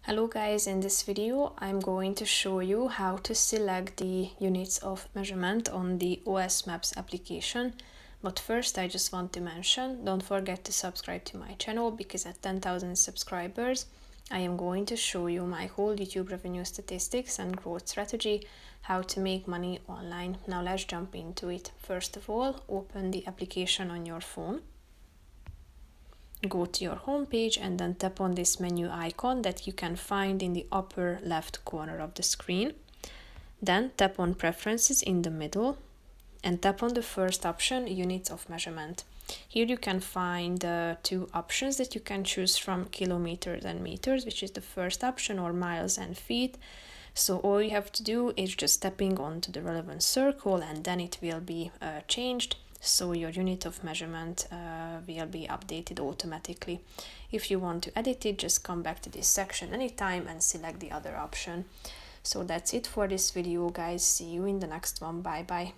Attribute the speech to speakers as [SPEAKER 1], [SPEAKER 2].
[SPEAKER 1] Hello guys, in this video I'm going to show you how to select the units of measurement on the OS Maps application. But first I just want to mention, don't forget to subscribe to my channel because at 10,000 subscribers I am going to show you my whole YouTube revenue statistics and growth strategy, how to make money online. Now let's jump into it. First of all, open the application on your phone. Go to your home page and then tap on this menu icon that you can find in the upper left corner of the screen. Then tap on Preferences in the middle and tap on the first option, Units of Measurement. Here you can find two options that you can choose from, kilometers and meters, which is the first option, or miles and feet. So all you have to do is just tapping onto the relevant circle and then it will be changed. So your unit of measurement will be updated automatically. If you want to edit it, just come back to this section anytime and select the other option. So that's it for this video, guys. See you in the next one. Bye bye.